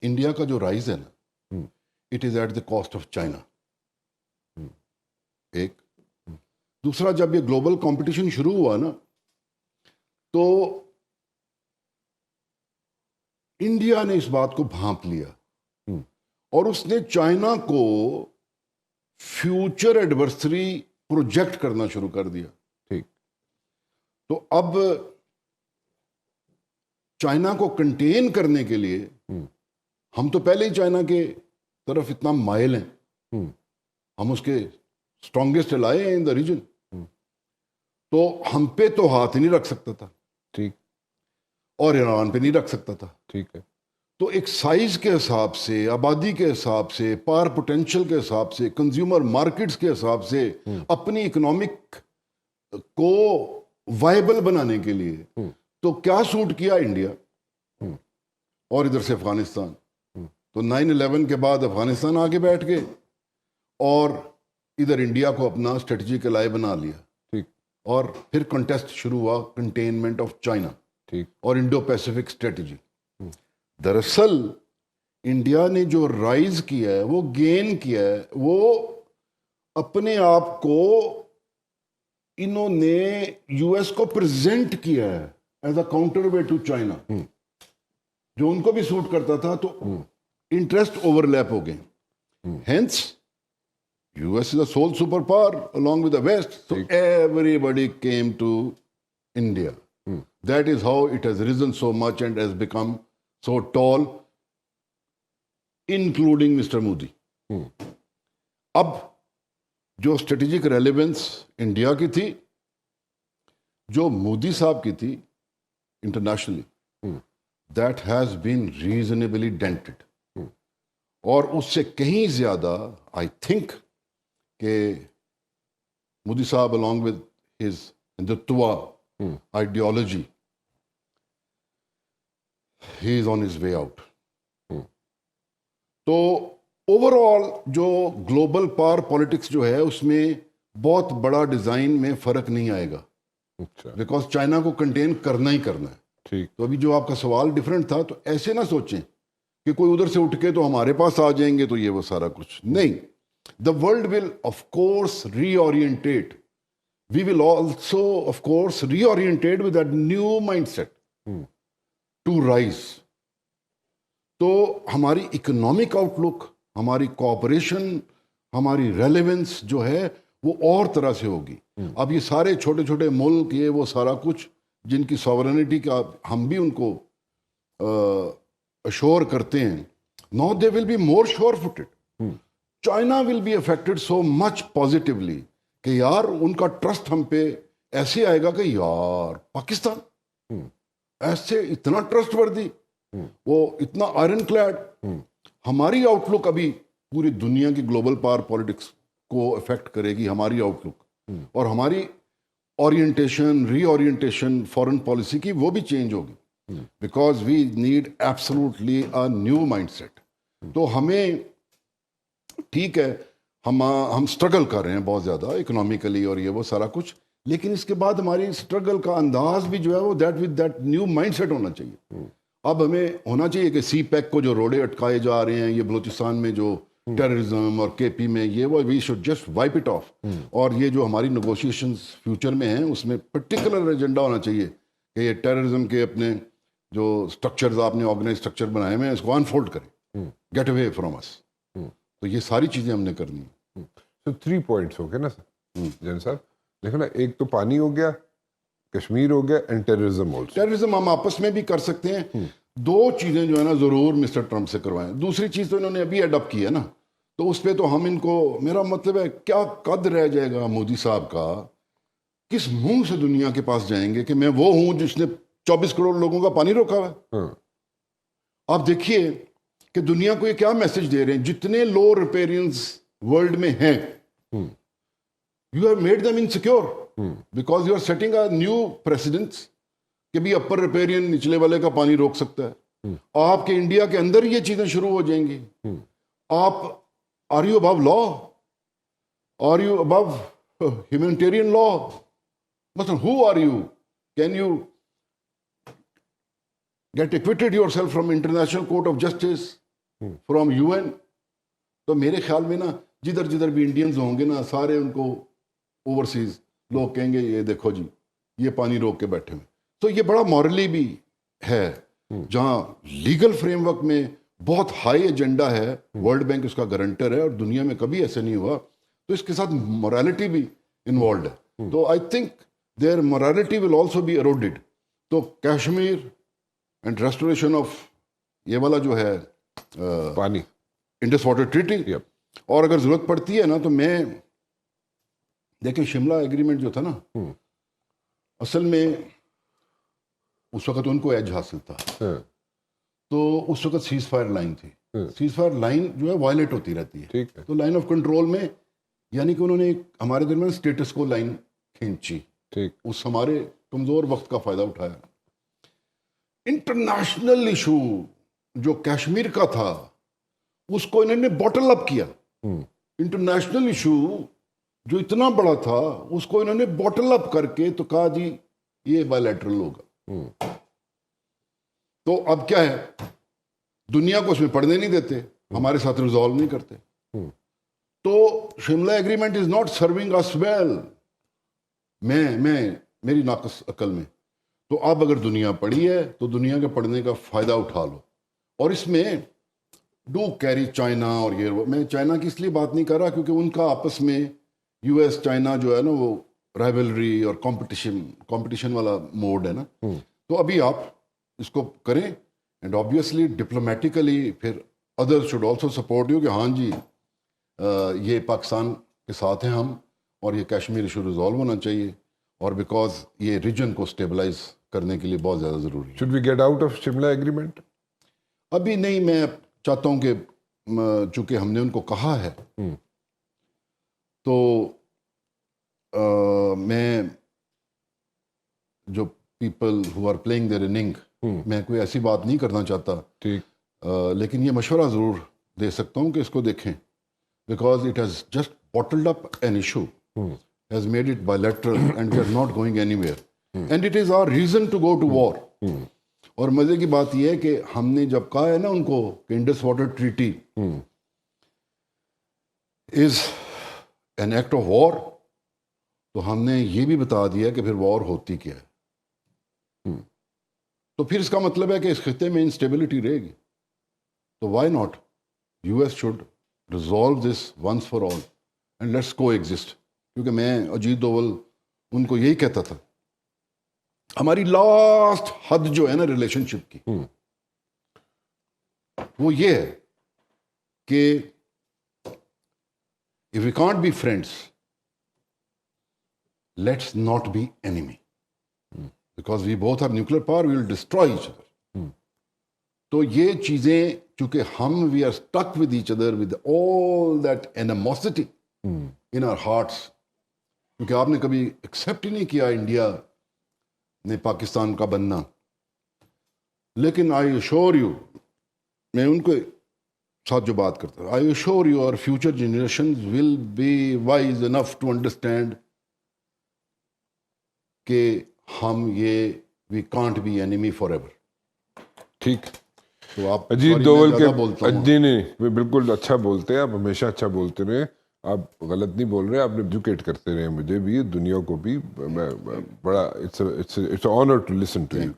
India کا جو rise ہے نا it is at the cost of China. ایک دوسرا, جب یہ گلوبل کمپٹیشن شروع ہوا نا تو انڈیا نے اس بات کو بھانپ لیا اور اس نے چائنا کو فیوچر ایڈورسری پروجیکٹ کرنا شروع کر دیا. ٹھیک. تو اب چائنا کو کنٹین کرنے کے لیے ہم تو پہلے ہی چائنا کے طرف اتنا مائل ہیں, ہم اس کے اسٹرانگیسٹ الائے ہیں ان دا ریجن, تو ہم پہ تو ہاتھ نہیں رکھ سکتا تھا. ٹھیک. اور ایران پہ نہیں رکھ سکتا تھا. ٹھیک ہے. تو ایک سائز کے حساب سے, آبادی کے حساب سے, پاور پوٹینشیل کے حساب سے, کنزیومر مارکیٹس کے حساب سے, اپنی اکنامک کو وائبل بنانے کے لیے تو کیا سوٹ کیا انڈیا اور ادھر سے افغانستان. تو 9/11 کے بعد افغانستان آگے بیٹھ گئے اور ادھر انڈیا کو اپنا اسٹریٹجک الائے بنا لیا. ٹھیک. اور پھر کنٹیسٹ شروع ہوا کنٹینمنٹ آف چائنا. ٹھیک. اور انڈو پیسیفک اسٹریٹجی. دراصل انڈیا نے جو رائز کیا ہے, وہ گین کیا ہے, وہ اپنے آپ کو انہوں نے یو ایس کو پریزنٹ کیا ہے as a counterweight to China, جو ان کو بھی سوٹ کرتا تھا. تو انٹرسٹ اوور لیپ ہو گئے. Hence U S is a civil super power along with the West, so everybody came to India. That is how it has risen so much and has become so tall, including Mr. Modi. اب جو strategic relevance India کی تھی, جو مودی صاحب کی تھی internationally, that has been reasonably dented. اور اس سے کہیں زیادہ آئی تھنک کہ مودی صاحب along with his Hindutva ideology, he is on his way out. تو اوور آل جو گلوبل پاور پالیٹکس جو ہے اس میں بہت بڑا ڈیزائن میں فرق نہیں آئے گا, بیکاز چائنا کو کنٹین کرنا ہی کرنا ہے. ٹھیک. تو ابھی جو آپ کا سوال ڈفرینٹ تھا, تو ایسے نہ سوچیں کہ کوئی ادھر سے اٹھ کے تو ہمارے پاس آ جائیں گے تو یہ وہ سارا کچھ نہیں. The world will of course reorientate. We will also of course reorientate with that new mindset to rise. تو ہماری اکنامک آؤٹ لک, ہماری کوآپریشن, ہماری ریلیونس جو ہے وہ اور طرح سے ہوگی. اب یہ سارے چھوٹے چھوٹے ملک, یہ وہ سارا کچھ جن کی ساورنٹی کا ہم بھی ان کو اشور کرتے ہیں, no they will be more surefooted. China will be affected so much positively کہ یار ان کا ٹرسٹ ہم پہ ایسے آئے گا کہ یار پاکستان ایسے اتنا ٹرسٹ وردی, وہ اتنا آئرن کلیڈ. ہماری آؤٹ لک ابھی پوری دنیا کی گلوبل پاور پالیٹکس کو افیکٹ کرے گی, ہماری آؤٹ لک, اور ہماری orientation, reorientation foreign policy کی وہ بھی چینج ہوگی, because we need absolutely a new mindset. تو ہمیں ٹھیک ہے ہم اسٹرگل کر رہے ہیں بہت زیادہ اکنامیکلی اور یہ وہ سارا کچھ, لیکن اس کے بعد ہماری اسٹرگل کا انداز بھی جو ہے وہ دیٹ نیو مائنڈ سیٹ ہونا چاہیے. اب ہمیں ہونا چاہیے کہ سی پیک کو جو روڑے اٹکائے جا رہے ہیں, یہ بلوچستان میں جو ٹیررزم اور کے پی میں یہ وہ, we should just wipe it off. اور یہ جو ہماری نیگوشیشنز فیوچر میں ہیں اس میں پرٹیکولر ایجنڈا ہونا چاہیے کہ یہ ٹیررزم کے اپنے جو اسٹرکچرز آپ نے آرگنائز اسٹرکچر بنائے ہوئے ہیں اس کو انفولڈ کریں, گیٹ اوے فرام اس. تو یہ ساری چیزیں ہم نے کرنی ہیں. تو 3 پوائنٹس ہو گئے نا سر جن صاحب, دیکھو نا, ایک تو پانی ہو گیا, کشمیر ہو گیا, اینڈ ٹیررزم آلسو. ٹیررزم ہم آپس میں بھی کر سکتے ہیں. 2 چیزیں جو ہے نا ضرور مسٹر ٹرمپ سے کروائیں. دوسری چیز تو انہوں نے ابھی اڈاپٹ کی ہے نا, تو اس پہ تو ہم ان کو, میرا مطلب ہے کیا قد رہ جائے گا مودی صاحب کا, کس منہ سے دنیا کے پاس جائیں گے کہ میں وہ ہوں جس نے 24 کروڑ لوگوں کا پانی روکا ہوا ہے. آپ دیکھیے کہ دنیا کو یہ کیا میسج دے رہے ہیں, جتنے لو ریپیرینز ورلڈ میں ہیں, you have made them insecure because you are setting a new precedence کہ بھی اپر ریپیرین نچلے والے کا پانی روک سکتا ہے. آپ کے انڈیا کے اندر یہ چیزیں شروع ہو جائیں گی. آپ are you above law, are you above humanitarian law, مثلا who are you, can you get acquitted yourself from International Court of Justice from UN. تو میرے خیال میں نا جدھر جدھر بھی انڈینز ہوں گے نا سارے ان کو اوورسیز لوگ کہیں گے یہ دیکھو جی یہ پانی روک کے بیٹھے ہوئے. تو یہ بڑا مورلی بھی ہے جہاں لیگل فریم ورک میں بہت ہائی ایجنڈا ہے. ورلڈ بینک اس کا گارنٹر ہے اور دنیا میں کبھی ایسے نہیں ہوا. تو اس کے ساتھ مورالٹی بھی انوالوڈ ہے. تو I think their morality will also be eroded. تو کشمیر اینڈ ریسٹوریشن آف یہ والا جو ہے پانی انڈس واٹر ٹریٹی. اور اگر ضرورت پڑتی ہے نا تو میں دیکھیں شملہ ایگریمنٹ جو تھا نا اصل میں اس وقت ان کو ایج حاصل تھا. تو اس وقت سیز فائر لائن تھی. سیز فائر لائن جو ہے وائلیٹ ہوتی رہتی ہے. تو لائن آف کنٹرول میں یعنی کہ انہوں نے ہمارے درمیان اسٹیٹس کو لائن کھینچی. اس ہمارے کمزور وقت کا فائدہ اٹھایا. انٹرنیشنل ایشو جو کشمیر کا تھا اس کو انہوں نے باٹل اپ کیا. انٹرنیشنل ایشو جو اتنا بڑا تھا اس کو انہوں نے باٹل اپ کر کے تو کہا جی یہ بائیلیٹرل ہوگا. تو اب کیا ہے دنیا کو اس میں پڑھنے نہیں دیتے, ہمارے ساتھ ریزالو نہیں کرتے. تو Shimla agreement is not serving as well. میری ناقص عقل میں تو اب اگر دنیا پڑھی ہے تو دنیا کے پڑھنے کا فائدہ اٹھا لو. اور اس میں ڈو کیری چائنا اور یہ میں چائنا کی اس لیے بات نہیں کر رہا کیونکہ ان کا آپس میں US چائنا جو ہے نا وہ رائیولری اور کمپٹیشن والا موڈ ہے نا. تو ابھی آپ اس کو کریں اینڈ آبویسلی ڈپلومیٹیکلی پھر other should also support you کہ ہاں جی یہ پاکستان کے ساتھ ہیں ہم اور یہ کشمیر ایشو ریزالو ہونا چاہیے اور بیکاز یہ ریجن کو اسٹیبلائز کرنے کے لیے بہت زیادہ ضروری ہے. Should we get out of Shimla agreement? ابھی نہیں. میں چاہتا ہوں کہ چونکہ ہم نے ان کو کہا ہے تو میں جو people who are playing their inning میں کوئی ایسی بات نہیں کرنا چاہتا. لیکن یہ مشورہ ضرور دے سکتا ہوں کہ اس کو دیکھیں because it has just bottled up an issue has made it bilateral and we are not going anywhere and it is our reason to go to war. اور مزے کی بات یہ ہے کہ ہم نے جب کہا ہے نا ان کو کہ Indus water treaty is an act of war تو ہم نے یہ بھی بتا دیا کہ پھر وار ہوتی کیا ہے. تو پھر اس کا مطلب ہے کہ اس خطے میں انسٹیبلٹی رہے گی. تو why not US should resolve this once for all and let's coexist. کیونکہ میں اجیت دوول ان کو یہی کہتا تھا ہماری لاسٹ حد جو ہے نا ریلیشن شپ کی وہ یہ ہے کہ if we can't be friends let's not be enemy because we both have nuclear power, we will destroy each other. تو یہ چیزیں چونکہ ہم we are stuck with each other with all that animosity in our hearts کیونکہ آپ نے کبھی accept ہی نہیں کیا انڈیا نے پاکستان کا بننا. لیکن آئی ایشور یو میں ان کے ساتھ جو بات کرتا ہوں آئی ایشور یو اور future generations will be wise enough to understand کہ ہم یہ we can't be enemy forever. ٹھیک. تو آپ اجیت دوول کے جی نہیں بالکل اچھا بولتے ہیں آپ, ہمیشہ اچھا بولتے رہے, آپ غلط نہیں بول رہے, آپ نے ایجوکیٹ کرتے رہے مجھے بھی دنیا کو بھی. میں بڑا it's honour to listen to you.